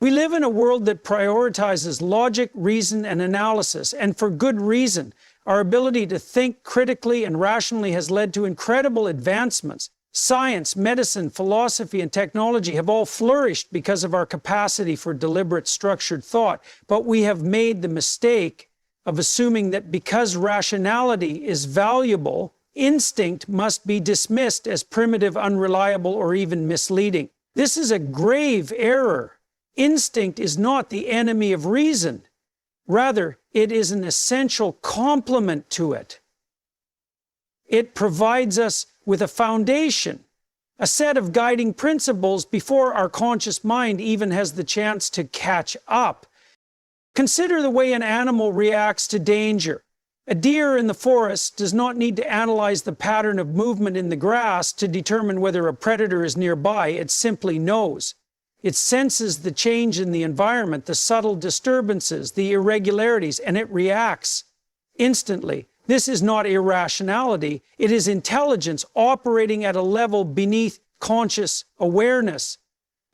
We live in a world that prioritizes logic, reason, and analysis, and for good reason. Our ability to think critically and rationally has led to incredible advancements. Science, medicine, philosophy, and technology have all flourished because of our capacity for deliberate, structured thought. But we have made the mistake of assuming that because rationality is valuable, instinct must be dismissed as primitive, unreliable, or even misleading. This is a grave error. Instinct is not the enemy of reason. Rather, it is an essential complement to it. It provides us with a foundation, a set of guiding principles before our conscious mind even has the chance to catch up. Consider the way an animal reacts to danger. A deer in the forest does not need to analyze the pattern of movement in the grass to determine whether a predator is nearby. It simply knows. It senses the change in the environment, the subtle disturbances, the irregularities, and it reacts instantly. This is not irrationality. It is intelligence operating at a level beneath conscious awareness.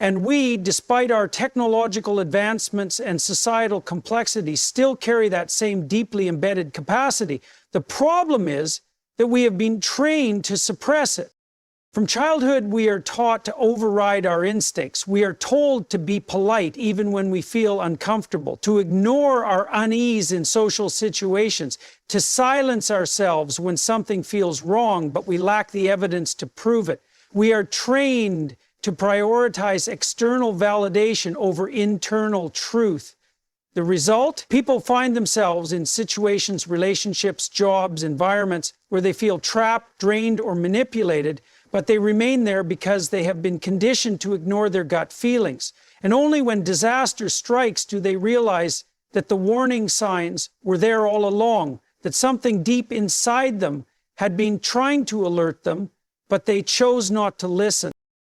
And we, despite our technological advancements and societal complexity, still carry that same deeply embedded capacity. The problem is that we have been trained to suppress it. From childhood, we are taught to override our instincts. We are told to be polite even when we feel uncomfortable, to ignore our unease in social situations, to silence ourselves when something feels wrong, but we lack the evidence to prove it. We are trained to prioritize external validation over internal truth. The result? People find themselves in situations, relationships, jobs, environments where they feel trapped, drained, or manipulated, but they remain there because they have been conditioned to ignore their gut feelings. And only when disaster strikes do they realize that the warning signs were there all along, that something deep inside them had been trying to alert them, but they chose not to listen.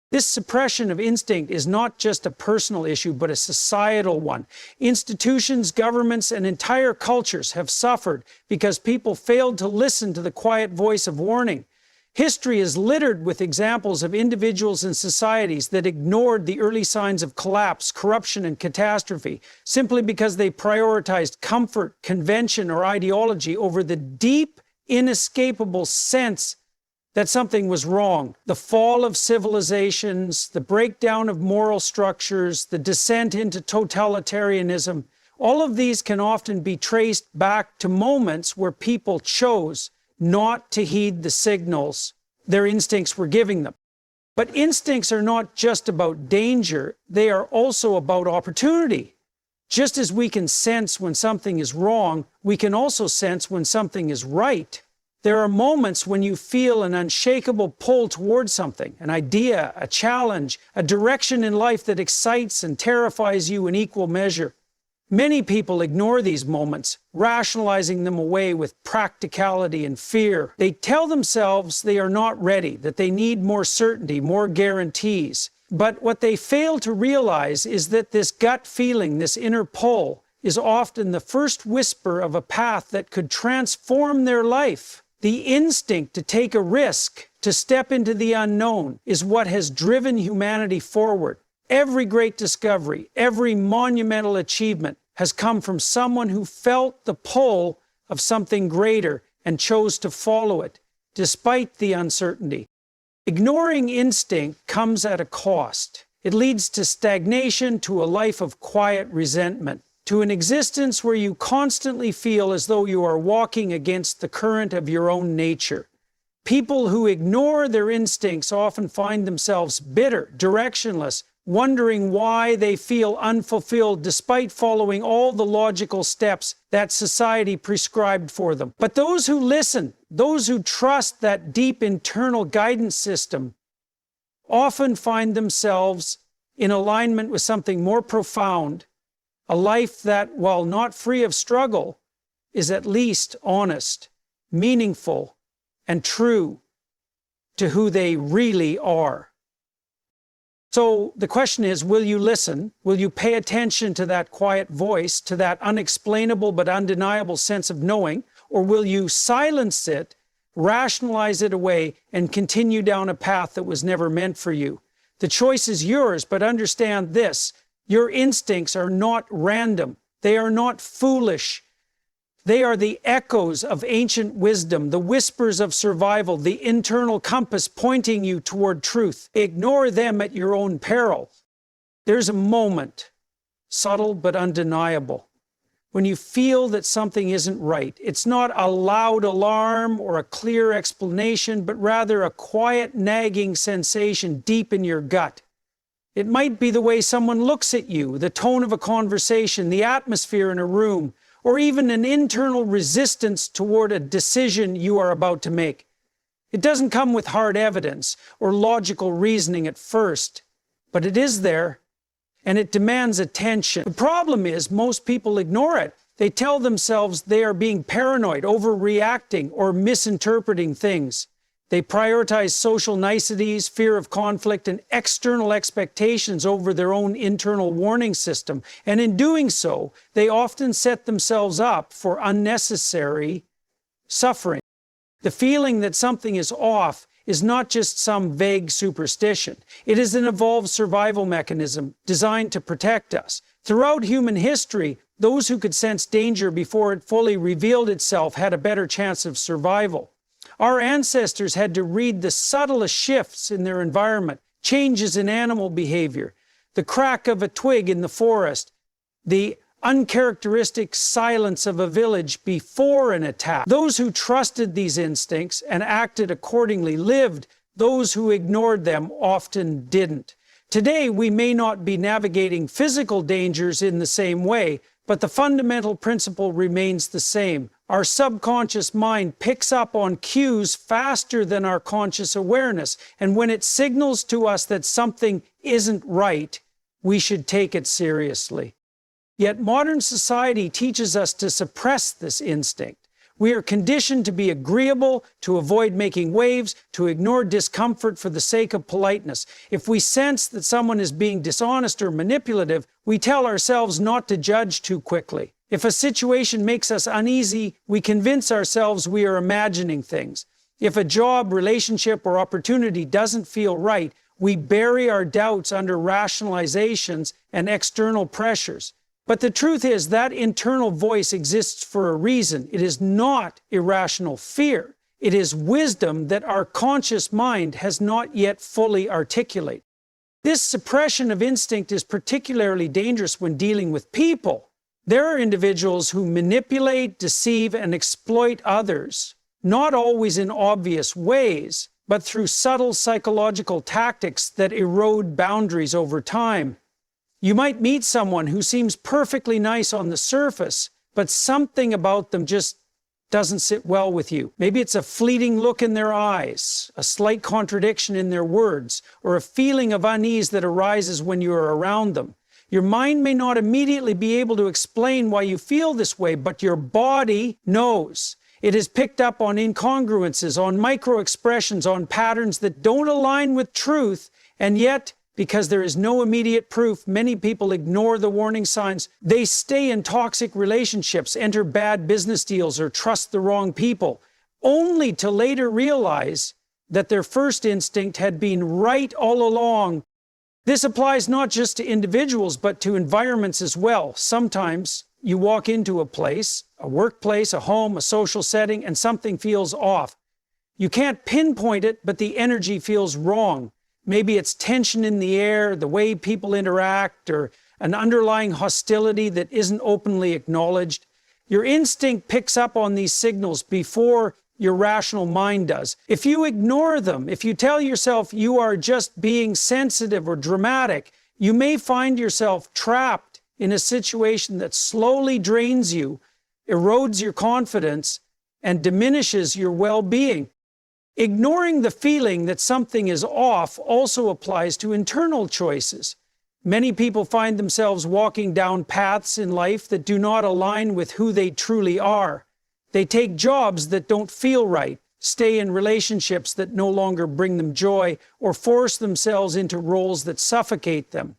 This suppression of instinct is not just a personal issue, but a societal one. Institutions, governments, and entire cultures have suffered because people failed to listen to the quiet voice of warning. History is littered with examples of individuals and societies that ignored the early signs of collapse, corruption, and catastrophe simply because they prioritized comfort, convention, or ideology over the deep, inescapable sense that something was wrong. The fall of civilizations, the breakdown of moral structures, the descent into totalitarianism, all of these can often be traced back to moments where people chose not to heed the signals their instincts were giving them. But instincts are not just about danger, they are also about opportunity. Just as we can sense when something is wrong, we can also sense when something is right. There are moments when you feel an unshakable pull towards something, an idea, a challenge, a direction in life that excites and terrifies you in equal measure. Many people ignore these moments, rationalizing them away with practicality and fear. They tell themselves they are not ready, that they need more certainty, more guarantees. But what they fail to realize is that this gut feeling, this inner pull, is often the first whisper of a path that could transform their life. The instinct to take a risk, to step into the unknown, is what has driven humanity forward. Every great discovery, every monumental achievement has come from someone who felt the pull of something greater and chose to follow it, despite the uncertainty. Ignoring instinct comes at a cost. It leads to stagnation, to a life of quiet resentment, to an existence where you constantly feel as though you are walking against the current of your own nature. People who ignore their instincts often find themselves bitter, directionless, wondering why they feel unfulfilled despite following all the logical steps that society prescribed for them. But those who listen, those who trust that deep internal guidance system, often find themselves in alignment with something more profound, a life that, while not free of struggle, is at least honest, meaningful, and true to who they really are. So the question is, will you listen? Will you pay attention to that quiet voice, to that unexplainable but undeniable sense of knowing? Or will you silence it, rationalize it away, and continue down a path that was never meant for you? The choice is yours, but understand this: Your instincts are not random. They are not foolish. They are the echoes of ancient wisdom, the whispers of survival, the internal compass pointing you toward truth. Ignore them at your own peril. There's a moment, subtle but undeniable, when you feel that something isn't right. It's not a loud alarm or a clear explanation, but rather a quiet, nagging sensation deep in your gut. It might be the way someone looks at you, the tone of a conversation, the atmosphere in a room, or even an internal resistance toward a decision you are about to make. It doesn't come with hard evidence or logical reasoning at first, but it is there, and it demands attention. The problem is most people ignore it. They tell themselves they are being paranoid, overreacting, or misinterpreting things. They prioritize social niceties, fear of conflict, and external expectations over their own internal warning system. And in doing so, they often set themselves up for unnecessary suffering. The feeling that something is off is not just some vague superstition. It is an evolved survival mechanism designed to protect us. Throughout human history, those who could sense danger before it fully revealed itself had a better chance of survival. Our ancestors had to read the subtlest shifts in their environment, changes in animal behavior, the crack of a twig in the forest, the uncharacteristic silence of a village before an attack. Those who trusted these instincts and acted accordingly lived. Those who ignored them often didn't. Today, we may not be navigating physical dangers in the same way, but the fundamental principle remains the same. Our subconscious mind picks up on cues faster than our conscious awareness, and when it signals to us that something isn't right, we should take it seriously. Yet modern society teaches us to suppress this instinct. We are conditioned to be agreeable, to avoid making waves, to ignore discomfort for the sake of politeness. If we sense that someone is being dishonest or manipulative, we tell ourselves not to judge too quickly. If a situation makes us uneasy, we convince ourselves we are imagining things. If a job, relationship, or opportunity doesn't feel right, we bury our doubts under rationalizations and external pressures. But the truth is that internal voice exists for a reason. It is not irrational fear. It is wisdom that our conscious mind has not yet fully articulated. This suppression of instinct is particularly dangerous when dealing with people. There are individuals who manipulate, deceive, and exploit others, not always in obvious ways, but through subtle psychological tactics that erode boundaries over time. You might meet someone who seems perfectly nice on the surface, but something about them just doesn't sit well with you. Maybe it's a fleeting look in their eyes, a slight contradiction in their words, or a feeling of unease that arises when you are around them. Your mind may not immediately be able to explain why you feel this way, but your body knows. It has picked up on incongruences, on micro-expressions, on patterns that don't align with truth, and yet, because there is no immediate proof, many people ignore the warning signs. They stay in toxic relationships, enter bad business deals, or trust the wrong people, only to later realize that their first instinct had been right all along. This applies not just to individuals, but to environments as well. Sometimes you walk into a place, a workplace, a home, a social setting, and something feels off. You can't pinpoint it, but the energy feels wrong. Maybe it's tension in the air, the way people interact, or an underlying hostility that isn't openly acknowledged. Your instinct picks up on these signals before your rational mind does. If you ignore them, if you tell yourself you are just being sensitive or dramatic, you may find yourself trapped in a situation that slowly drains you, erodes your confidence, and diminishes your well-being. Ignoring the feeling that something is off also applies to internal choices. Many people find themselves walking down paths in life that do not align with who they truly are. They take jobs that don't feel right, stay in relationships that no longer bring them joy, or force themselves into roles that suffocate them.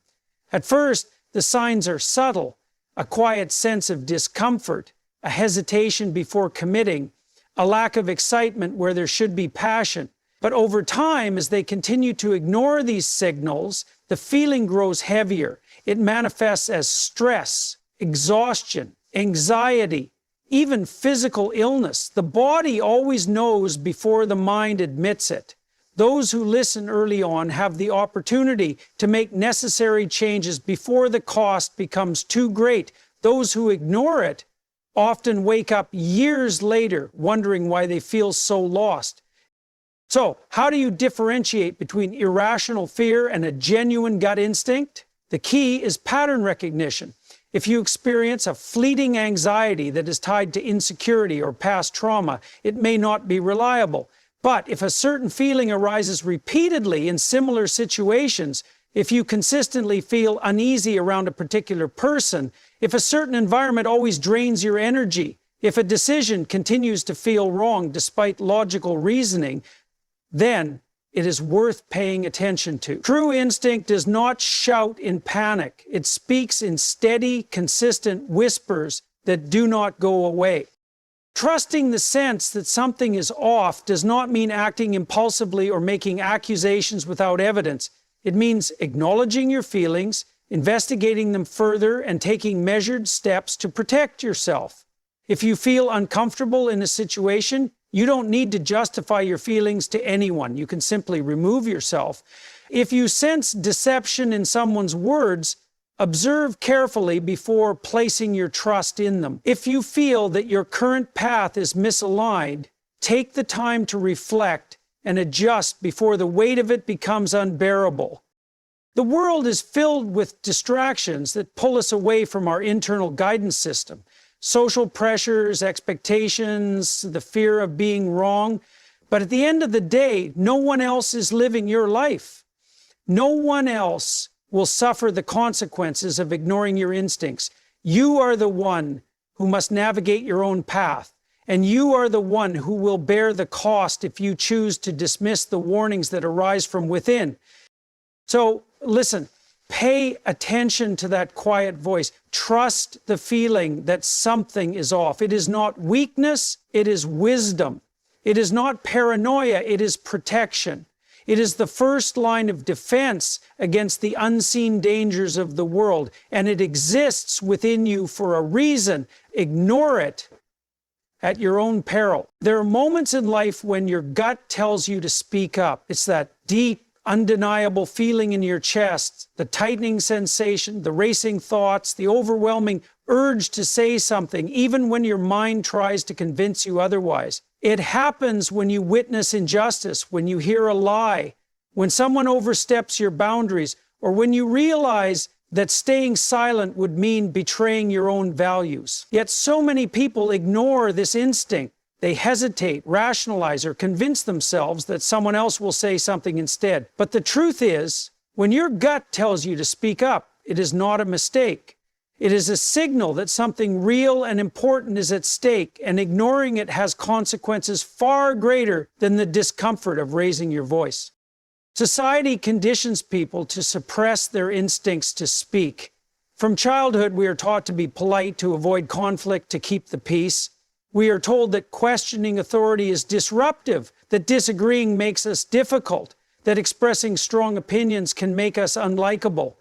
At first, the signs are subtle: a quiet sense of discomfort, a hesitation before committing, a lack of excitement where there should be passion. But over time, as they continue to ignore these signals, the feeling grows heavier. It manifests as stress, exhaustion, anxiety, even physical illness. The body always knows before the mind admits it. Those who listen early on have the opportunity to make necessary changes before the cost becomes too great. Those who ignore it often wake up years later wondering why they feel so lost. So, how do you differentiate between irrational fear and a genuine gut instinct? The key is pattern recognition. If you experience a fleeting anxiety that is tied to insecurity or past trauma, it may not be reliable. But if a certain feeling arises repeatedly in similar situations, if you consistently feel uneasy around a particular person, if a certain environment always drains your energy, if a decision continues to feel wrong despite logical reasoning, then it is worth paying attention to. True instinct does not shout in panic. It speaks in steady, consistent whispers that do not go away. Trusting the sense that something is off does not mean acting impulsively or making accusations without evidence. It means acknowledging your feelings, investigating them further, and taking measured steps to protect yourself. If you feel uncomfortable in a situation, you don't need to justify your feelings to anyone. You can simply remove yourself. If you sense deception in someone's words, observe carefully before placing your trust in them. If you feel that your current path is misaligned, take the time to reflect and adjust before the weight of it becomes unbearable. The world is filled with distractions that pull us away from our internal guidance system. Social pressures, expectations, the fear of being wrong. But at the end of the day, no one else is living your life. No one else will suffer the consequences of ignoring your instincts. You are the one who must navigate your own path, and you are the one who will bear the cost if you choose to dismiss the warnings that arise from within. So, listen. Pay attention to that quiet voice. Trust the feeling that something is off. It is not weakness, it is wisdom. It is not paranoia, it is protection. It is the first line of defense against the unseen dangers of the world, and it exists within you for a reason. Ignore it at your own peril. There are moments in life when your gut tells you to speak up. It's that deep, undeniable feeling in your chest, the tightening sensation, the racing thoughts, the overwhelming urge to say something, even when your mind tries to convince you otherwise. It happens when you witness injustice, when you hear a lie, when someone oversteps your boundaries, or when you realize that staying silent would mean betraying your own values. Yet so many people ignore this instinct. They hesitate, rationalize, or convince themselves that someone else will say something instead. But the truth is, when your gut tells you to speak up, it is not a mistake. It is a signal that something real and important is at stake, and ignoring it has consequences far greater than the discomfort of raising your voice. Society conditions people to suppress their instincts to speak. From childhood, we are taught to be polite, to avoid conflict, to keep the peace. We are told that questioning authority is disruptive, that disagreeing makes us difficult, that expressing strong opinions can make us unlikable.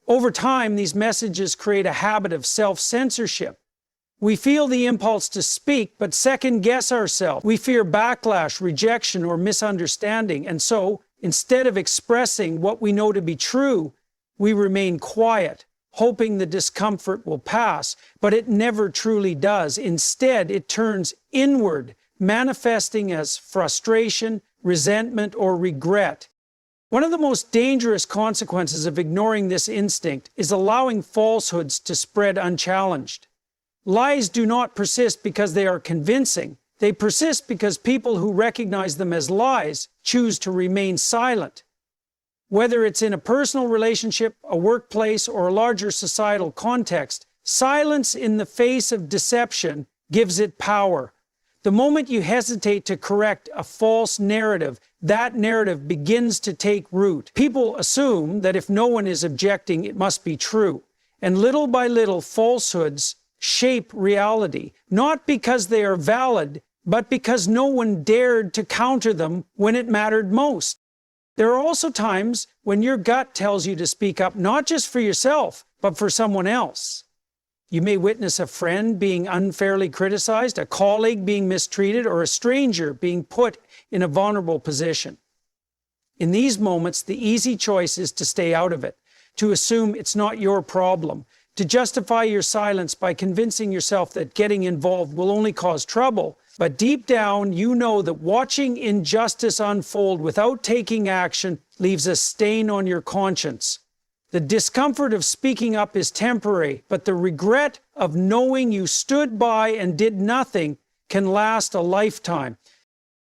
Over time, these messages create a habit of self-censorship. We feel the impulse to speak, but second-guess ourselves. We fear backlash, rejection, or misunderstanding, and so, instead of expressing what we know to be true, we remain quiet, hoping the discomfort will pass, but it never truly does. Instead, it turns inward, manifesting as frustration, resentment, or regret. One of the most dangerous consequences of ignoring this instinct is allowing falsehoods to spread unchallenged. Lies do not persist because they are convincing. They persist because people who recognize them as lies choose to remain silent. Whether it's in a personal relationship, a workplace, or a larger societal context, silence in the face of deception gives it power. The moment you hesitate to correct a false narrative, that narrative begins to take root. People assume that if no one is objecting, it must be true. And little by little, falsehoods shape reality, not because they are valid, but because no one dared to counter them when it mattered most. There are also times when your gut tells you to speak up, not just for yourself, but for someone else. You may witness a friend being unfairly criticized, a colleague being mistreated, or a stranger being put in a vulnerable position. In these moments, the easy choice is to stay out of it, to assume it's not your problem, to justify your silence by convincing yourself that getting involved will only cause trouble. But deep down, you know that watching injustice unfold without taking action leaves a stain on your conscience. The discomfort of speaking up is temporary, but the regret of knowing you stood by and did nothing can last a lifetime.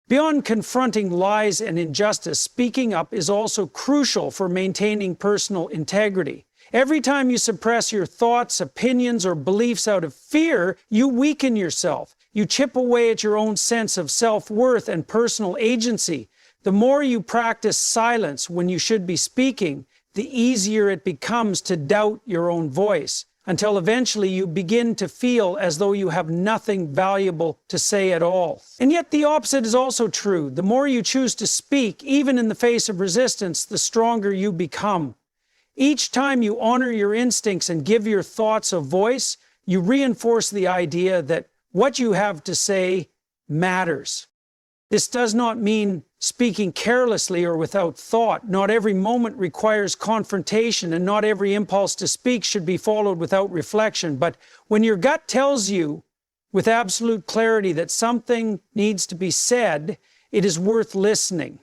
Beyond confronting lies and injustice, speaking up is also crucial for maintaining personal integrity. Every time you suppress your thoughts, opinions, or beliefs out of fear, you weaken yourself. You chip away at your own sense of self-worth and personal agency. The more you practice silence when you should be speaking, the easier it becomes to doubt your own voice, until eventually you begin to feel as though you have nothing valuable to say at all. And yet the opposite is also true. The more you choose to speak, even in the face of resistance, the stronger you become. Each time you honor your instincts and give your thoughts a voice, you reinforce the idea that what you have to say matters. This does not mean speaking carelessly or without thought. Not every moment requires confrontation, and not every impulse to speak should be followed without reflection. But when your gut tells you with absolute clarity that something needs to be said, it is worth listening.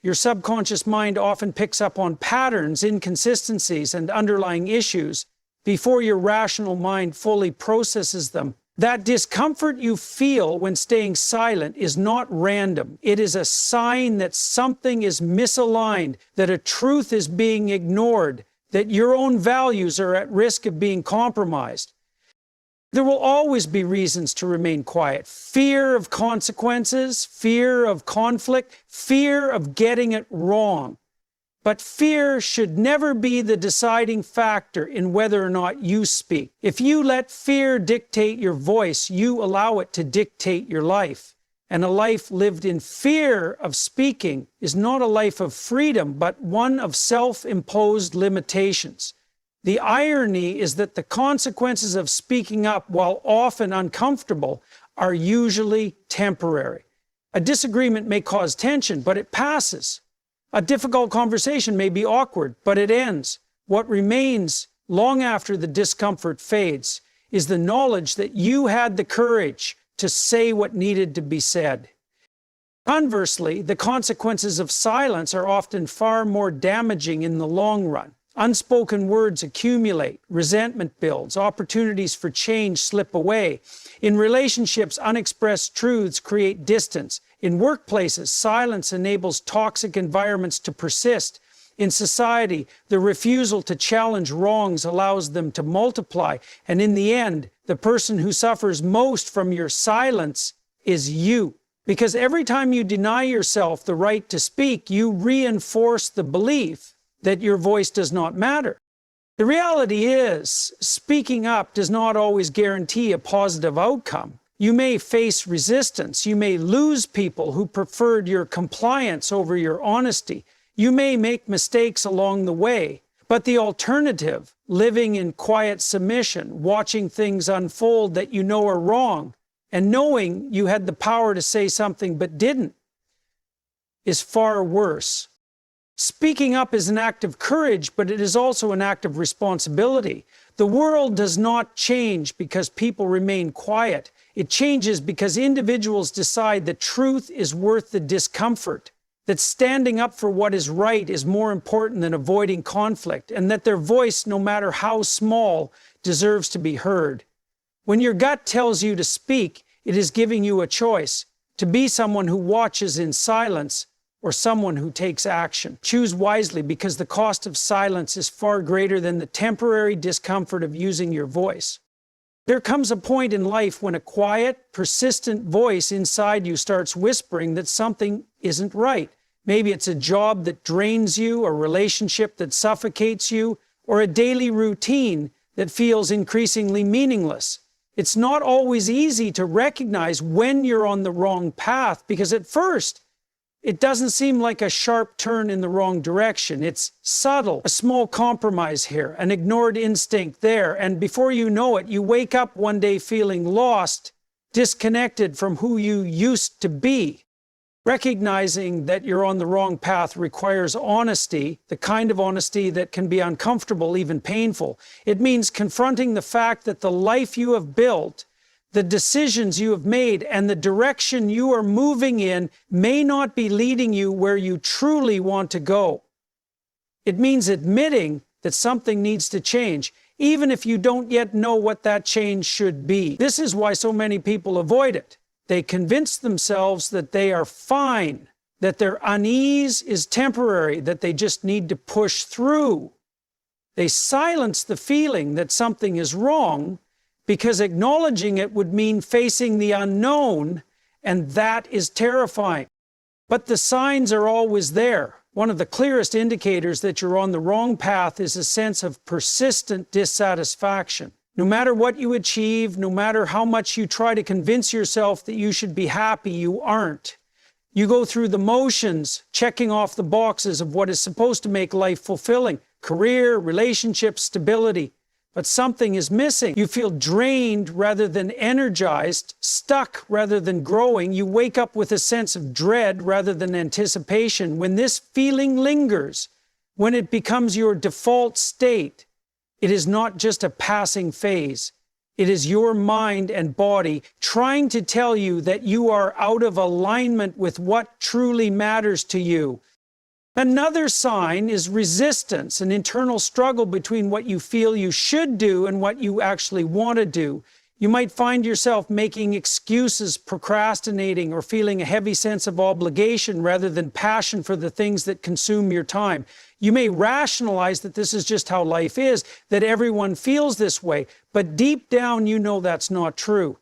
Your subconscious mind often picks up on patterns, inconsistencies, and underlying issues before your rational mind fully processes them. That discomfort you feel when staying silent is not random. It is a sign that something is misaligned, that a truth is being ignored, that your own values are at risk of being compromised. There will always be reasons to remain quiet. Fear of consequences, fear of conflict, fear of getting it wrong. But fear should never be the deciding factor in whether or not you speak. If you let fear dictate your voice, you allow it to dictate your life. And a life lived in fear of speaking is not a life of freedom, but one of self-imposed limitations. The irony is that the consequences of speaking up, while often uncomfortable, are usually temporary. A disagreement may cause tension, but it passes. A difficult conversation may be awkward, but it ends. What remains long after the discomfort fades is the knowledge that you had the courage to say what needed to be said. Conversely, the consequences of silence are often far more damaging in the long run. Unspoken words accumulate, resentment builds, opportunities for change slip away. In relationships, unexpressed truths create distance. In workplaces, silence enables toxic environments to persist. In society, the refusal to challenge wrongs allows them to multiply. And in the end, the person who suffers most from your silence is you. Because every time you deny yourself the right to speak, you reinforce the belief that your voice does not matter. The reality is, speaking up does not always guarantee a positive outcome. You may face resistance. You may lose people who preferred your compliance over your honesty. You may make mistakes along the way. But the alternative, living in quiet submission, watching things unfold that you know are wrong, and knowing you had the power to say something but didn't, is far worse. Speaking up is an act of courage, but it is also an act of responsibility. The world does not change because people remain quiet. It changes because individuals decide that truth is worth the discomfort, that standing up for what is right is more important than avoiding conflict, and that their voice, no matter how small, deserves to be heard. When your gut tells you to speak, it is giving you a choice: to be someone who watches in silence or someone who takes action. Choose wisely, because the cost of silence is far greater than the temporary discomfort of using your voice. There comes a point in life when a quiet, persistent voice inside you starts whispering that something isn't right. Maybe it's a job that drains you, a relationship that suffocates you, or a daily routine that feels increasingly meaningless. It's not always easy to recognize when you're on the wrong path, because at first, It doesn't seem like a sharp turn in the wrong direction. It's subtle, a small compromise here, an ignored instinct there, and before you know it, you wake up one day feeling lost, disconnected from who you used to be. Recognizing that you're on the wrong path requires honesty, the kind of honesty that can be uncomfortable, even painful. It means confronting the fact that the life you have built, the decisions you have made, and the direction you are moving in may not be leading you where you truly want to go. It means admitting that something needs to change, even if you don't yet know what that change should be. This is why so many people avoid it. They convince themselves that they are fine, that their unease is temporary, that they just need to push through. They silence the feeling that something is wrong because acknowledging it would mean facing the unknown, and that is terrifying. But the signs are always there. One of the clearest indicators that you're on the wrong path is a sense of persistent dissatisfaction. No matter what you achieve, no matter how much you try to convince yourself that you should be happy, you aren't. You go through the motions, checking off the boxes of what is supposed to make life fulfilling: career, relationships, stability. But something is missing. You feel drained rather than energized, stuck rather than growing. You wake up with a sense of dread rather than anticipation. When this feeling lingers, when it becomes your default state, it is not just a passing phase. It is your mind and body trying to tell you that you are out of alignment with what truly matters to you. Another sign is resistance, an internal struggle between what you feel you should do and what you actually want to do. You might find yourself making excuses, procrastinating, or feeling a heavy sense of obligation rather than passion for the things that consume your time. You may rationalize that this is just how life is, that everyone feels this way, but deep down you know that's not true.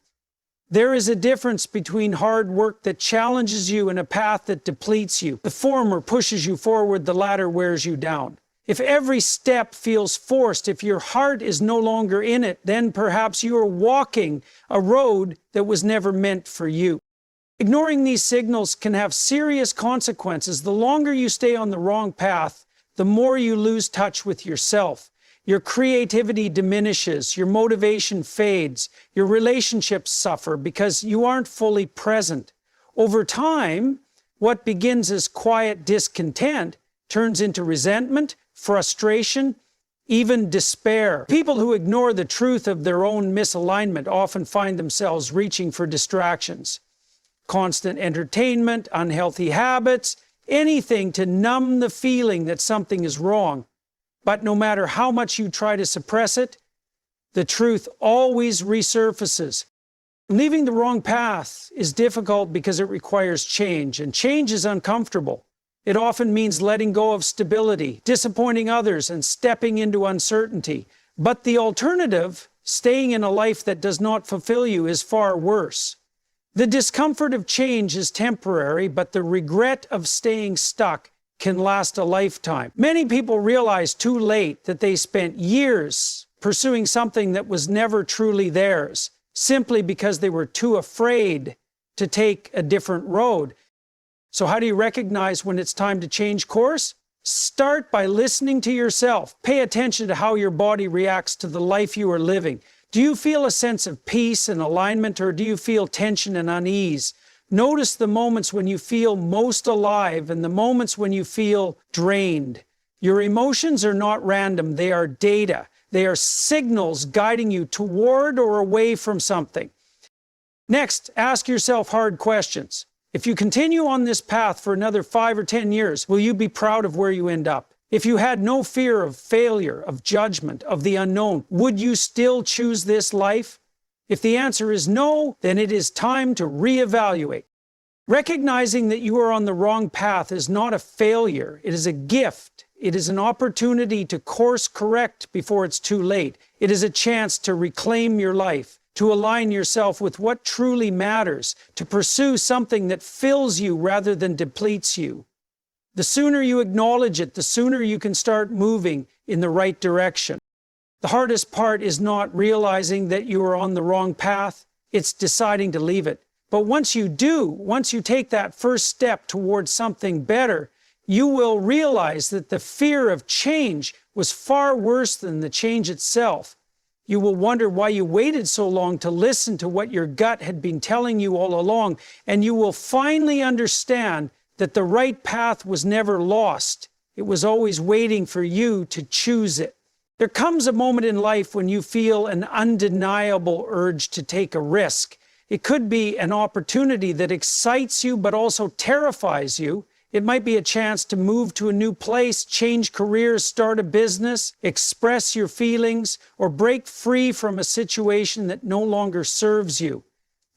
There is a difference between hard work that challenges you and a path that depletes you. The former pushes you forward, the latter wears you down. If every step feels forced, if your heart is no longer in it, then perhaps you are walking a road that was never meant for you. Ignoring these signals can have serious consequences. The longer you stay on the wrong path, the more you lose touch with yourself. Your creativity diminishes, your motivation fades, your relationships suffer because you aren't fully present. Over time, what begins as quiet discontent turns into resentment, frustration, even despair. People who ignore the truth of their own misalignment often find themselves reaching for distractions. Constant entertainment, unhealthy habits, anything to numb the feeling that something is wrong. But no matter how much you try to suppress it, the truth always resurfaces. Leaving the wrong path is difficult because it requires change, and change is uncomfortable. It often means letting go of stability, disappointing others, and stepping into uncertainty. But the alternative, staying in a life that does not fulfill you, is far worse. The discomfort of change is temporary, but the regret of staying stuck can last a lifetime. Many people realize too late that they spent years pursuing something that was never truly theirs, simply because they were too afraid to take a different road. So how do you recognize when it's time to change course? Start by listening to yourself. Pay attention to how your body reacts to the life you are living. Do you feel a sense of peace and alignment, or do you feel tension and unease? Notice the moments when you feel most alive and the moments when you feel drained. Your emotions are not random, they are data. They are signals guiding you toward or away from something. Next, ask yourself hard questions. If you continue on this path for another 5 or 10 years, will you be proud of where you end up? If you had no fear of failure, of judgment, of the unknown, would you still choose this life? If the answer is no, then it is time to reevaluate. Recognizing that you are on the wrong path is not a failure, it is a gift. It is an opportunity to course correct before it's too late. It is a chance to reclaim your life, to align yourself with what truly matters, to pursue something that fills you rather than depletes you. The sooner you acknowledge it, the sooner you can start moving in the right direction. The hardest part is not realizing that you are on the wrong path, it's deciding to leave it. But once you do, once you take that first step towards something better, you will realize that the fear of change was far worse than the change itself. You will wonder why you waited so long to listen to what your gut had been telling you all along, and you will finally understand that the right path was never lost. It was always waiting for you to choose it. There comes a moment in life when you feel an undeniable urge to take a risk. It could be an opportunity that excites you but also terrifies you. It might be a chance to move to a new place, change careers, start a business, express your feelings, or break free from a situation that no longer serves you.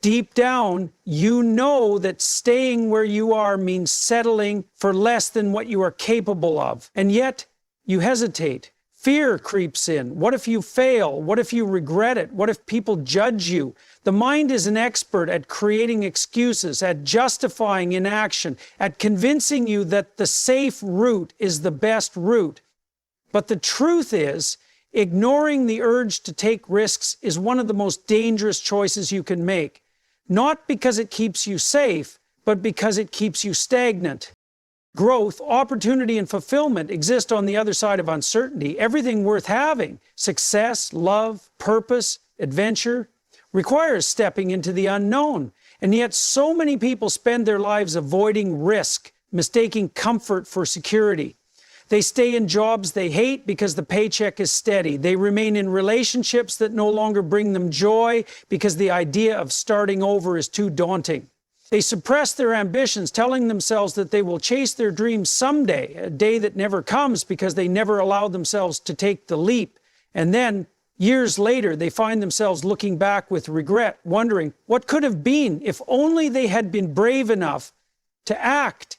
Deep down, you know that staying where you are means settling for less than what you are capable of. And yet, you hesitate. Fear creeps in. What if you fail? What if you regret it? What if people judge you? The mind is an expert at creating excuses, at justifying inaction, at convincing you that the safe route is the best route. But the truth is, ignoring the urge to take risks is one of the most dangerous choices you can make. Not because it keeps you safe, but because it keeps you stagnant. Growth, opportunity, and fulfillment exist on the other side of uncertainty. Everything worth having, success, love, purpose, adventure, requires stepping into the unknown. And yet so many people spend their lives avoiding risk, mistaking comfort for security. They stay in jobs they hate because the paycheck is steady. They remain in relationships that no longer bring them joy because the idea of starting over is too daunting. They suppress their ambitions, telling themselves that they will chase their dreams someday, a day that never comes because they never allow themselves to take the leap. And then, years later, they find themselves looking back with regret, wondering what could have been if only they had been brave enough to act.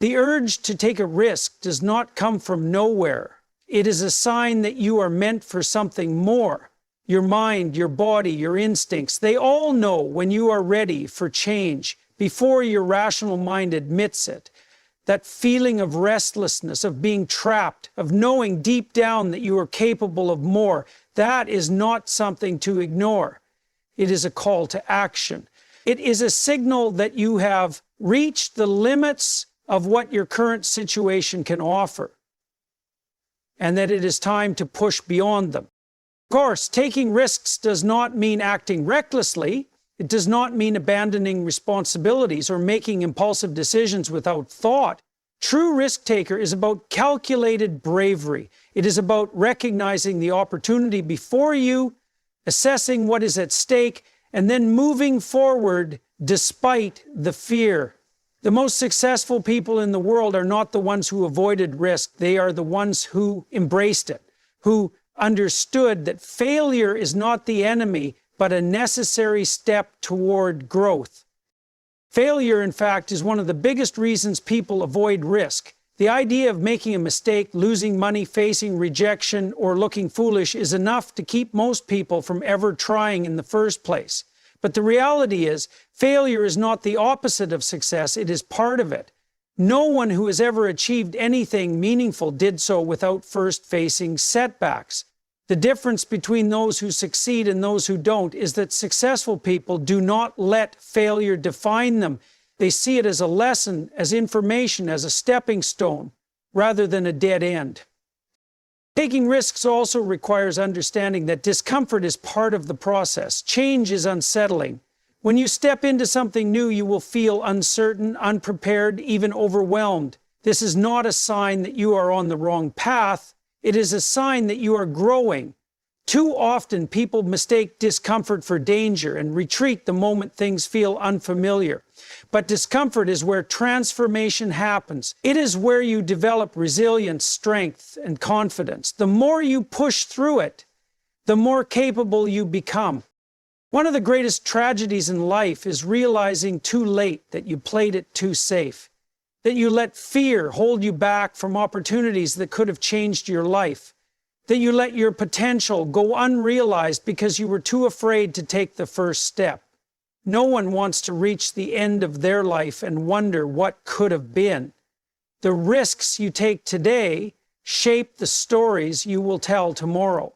The urge to take a risk does not come from nowhere. It is a sign that you are meant for something more. Your mind, your body, your instincts, they all know when you are ready for change before your rational mind admits it. That feeling of restlessness, of being trapped, of knowing deep down that you are capable of more, that is not something to ignore. It is a call to action. It is a signal that you have reached the limits of what your current situation can offer, and that it is time to push beyond them. Of course, taking risks does not mean acting recklessly. It does not mean abandoning responsibilities or making impulsive decisions without thought. True risk-taker is about calculated bravery. It is about recognizing the opportunity before you, assessing what is at stake, and then moving forward despite the fear. The most successful people in the world are not the ones who avoided risk. They are the ones who embraced it, who understood that failure is not the enemy, but a necessary step toward growth. Failure, in fact, is one of the biggest reasons people avoid risk. The idea of making a mistake, losing money, facing rejection, or looking foolish is enough to keep most people from ever trying in the first place. But the reality is, failure is not the opposite of success, it is part of it. No one who has ever achieved anything meaningful did so without first facing setbacks. The difference between those who succeed and those who don't is that successful people do not let failure define them. They see it as a lesson, as information, as a stepping stone, rather than a dead end. Taking risks also requires understanding that discomfort is part of the process. Change is unsettling. When you step into something new, you will feel uncertain, unprepared, even overwhelmed. This is not a sign that you are on the wrong path. It is a sign that you are growing. Too often, people mistake discomfort for danger and retreat the moment things feel unfamiliar. But discomfort is where transformation happens. It is where you develop resilience, strength, and confidence. The more you push through it, the more capable you become. One of the greatest tragedies in life is realizing too late that you played it too safe, that you let fear hold you back from opportunities that could have changed your life, that you let your potential go unrealized because you were too afraid to take the first step. No one wants to reach the end of their life and wonder what could have been. The risks you take today shape the stories you will tell tomorrow.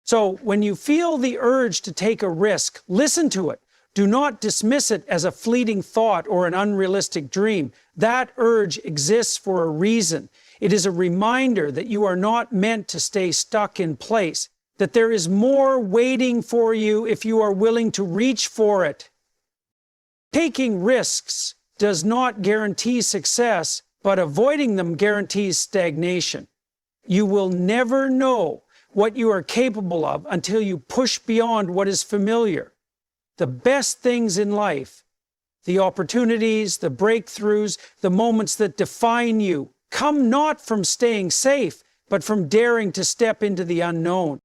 So when you feel the urge to take a risk, listen to it. Do not dismiss it as a fleeting thought or an unrealistic dream. That urge exists for a reason. It is a reminder that you are not meant to stay stuck in place, that there is more waiting for you if you are willing to reach for it. Taking risks does not guarantee success, but avoiding them guarantees stagnation. You will never know what you are capable of until you push beyond what is familiar. The best things in life, the opportunities, the breakthroughs, the moments that define you, come not from staying safe, but from daring to step into the unknown.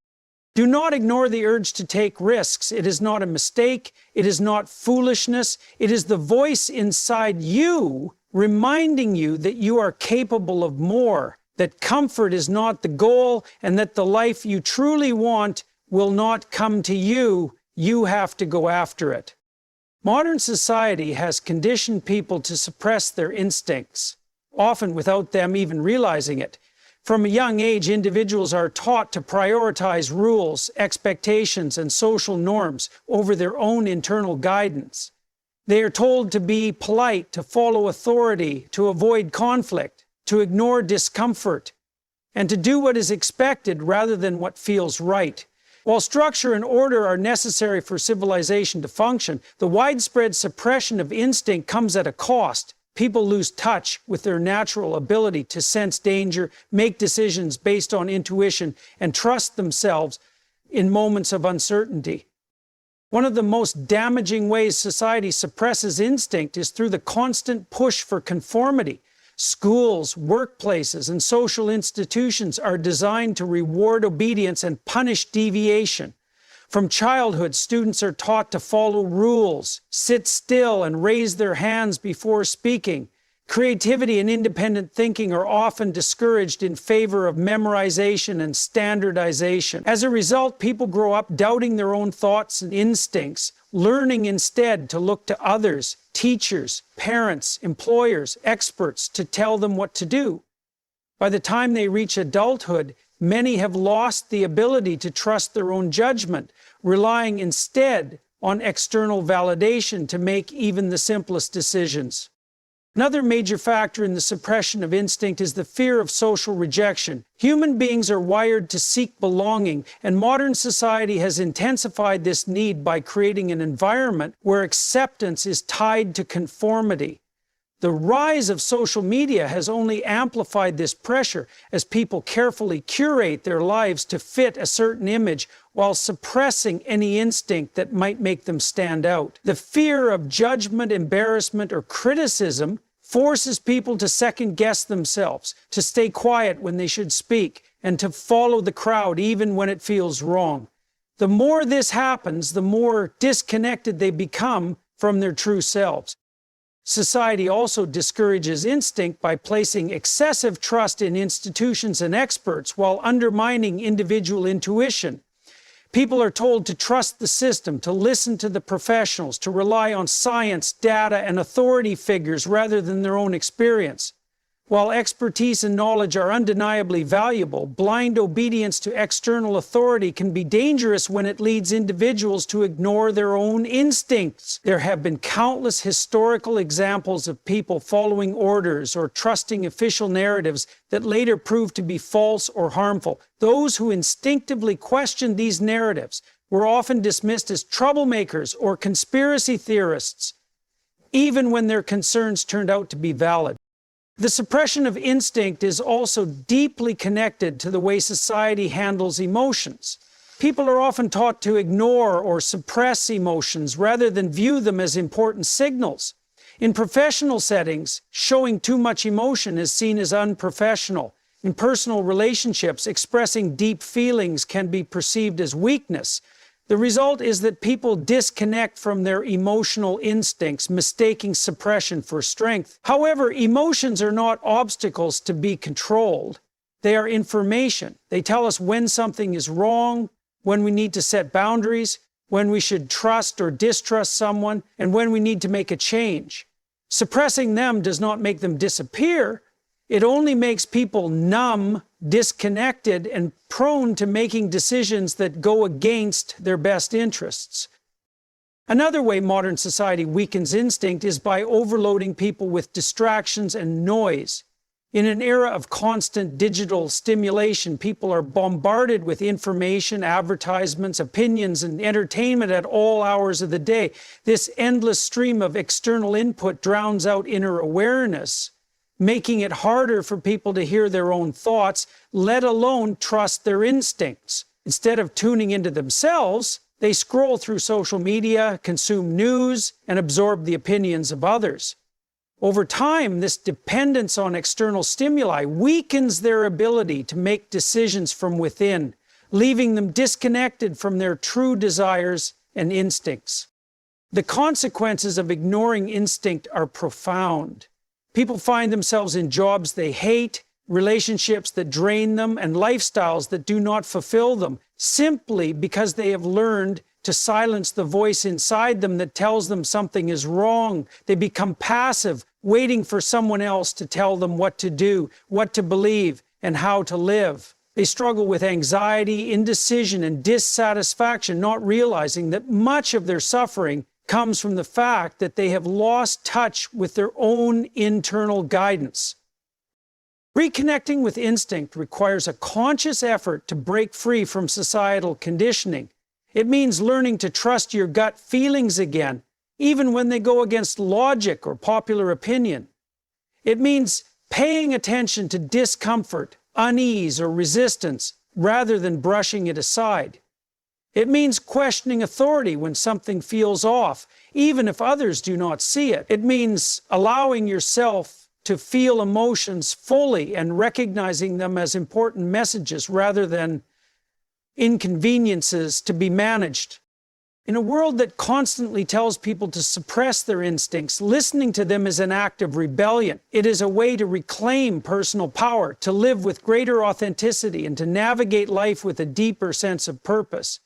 Do not ignore the urge to take risks. It is not a mistake. It is not foolishness. It is the voice inside you reminding you that you are capable of more, that comfort is not the goal, and that the life you truly want will not come to you. You have to go after it. Modern society has conditioned people to suppress their instincts, often without them even realizing it. From a young age, individuals are taught to prioritize rules, expectations, and social norms over their own internal guidance. They are told to be polite, to follow authority, to avoid conflict, to ignore discomfort, and to do what is expected rather than what feels right. While structure and order are necessary for civilization to function, the widespread suppression of instinct comes at a cost. People lose touch with their natural ability to sense danger, make decisions based on intuition, and trust themselves in moments of uncertainty. One of the most damaging ways society suppresses instinct is through the constant push for conformity. Schools, workplaces, and social institutions are designed to reward obedience and punish deviation. From childhood, students are taught to follow rules, sit still, and raise their hands before speaking. Creativity and independent thinking are often discouraged in favor of memorization and standardization. As a result, people grow up doubting their own thoughts and instincts, learning instead to look to others, teachers, parents, employers, experts to tell them what to do. By the time they reach adulthood, many have lost the ability to trust their own judgment, relying instead on external validation to make even the simplest decisions. Another major factor in the suppression of instinct is the fear of social rejection. Human beings are wired to seek belonging, and modern society has intensified this need by creating an environment where acceptance is tied to conformity. The rise of social media has only amplified this pressure as people carefully curate their lives to fit a certain image while suppressing any instinct that might make them stand out. The fear of judgment, embarrassment, or criticism forces people to second-guess themselves, to stay quiet when they should speak, and to follow the crowd even when it feels wrong. The more this happens, the more disconnected they become from their true selves. Society also discourages instinct by placing excessive trust in institutions and experts while undermining individual intuition. People are told to trust the system, to listen to the professionals, to rely on science, data, and authority figures rather than their own experience. While expertise and knowledge are undeniably valuable, blind obedience to external authority can be dangerous when it leads individuals to ignore their own instincts. There have been countless historical examples of people following orders or trusting official narratives that later proved to be false or harmful. Those who instinctively questioned these narratives were often dismissed as troublemakers or conspiracy theorists, even when their concerns turned out to be valid. The suppression of instinct is also deeply connected to the way society handles emotions. People are often taught to ignore or suppress emotions rather than view them as important signals. In professional settings, showing too much emotion is seen as unprofessional. In personal relationships, expressing deep feelings can be perceived as weakness. The result is that people disconnect from their emotional instincts, mistaking suppression for strength. However, emotions are not obstacles to be controlled. They are information. They tell us when something is wrong, when we need to set boundaries, when we should trust or distrust someone, and when we need to make a change. Suppressing them does not make them disappear. It only makes people numb, disconnected, and prone to making decisions that go against their best interests. Another way modern society weakens instinct is by overloading people with distractions and noise. In an era of constant digital stimulation, people are bombarded with information, advertisements, opinions, and entertainment at all hours of the day. This endless stream of external input drowns out inner awareness, making it harder for people to hear their own thoughts, let alone trust their instincts. Instead of tuning into themselves, they scroll through social media, consume news, and absorb the opinions of others. Over time, this dependence on external stimuli weakens their ability to make decisions from within, leaving them disconnected from their true desires and instincts. The consequences of ignoring instinct are profound. People find themselves in jobs they hate, relationships that drain them, and lifestyles that do not fulfill them, simply because they have learned to silence the voice inside them that tells them something is wrong. They become passive, waiting for someone else to tell them what to do, what to believe, and how to live. They struggle with anxiety, indecision, and dissatisfaction, not realizing that much of their suffering comes from the fact that they have lost touch with their own internal guidance. Reconnecting with instinct requires a conscious effort to break free from societal conditioning. It means learning to trust your gut feelings again, even when they go against logic or popular opinion. It means paying attention to discomfort, unease, or resistance rather than brushing it aside. It means questioning authority when something feels off, even if others do not see it. It means allowing yourself to feel emotions fully and recognizing them as important messages rather than inconveniences to be managed. In a world that constantly tells people to suppress their instincts, listening to them is an act of rebellion. It is a way to reclaim personal power, to live with greater authenticity, and to navigate life with a deeper sense of purpose.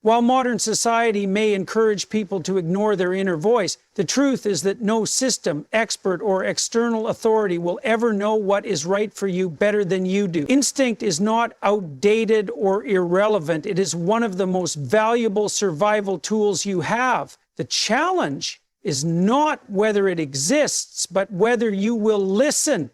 While modern society may encourage people to ignore their inner voice, the truth is that no system, expert, or external authority will ever know what is right for you better than you do. Instinct is not outdated or irrelevant. It is one of the most valuable survival tools you have. The challenge is not whether it exists, but whether you will listen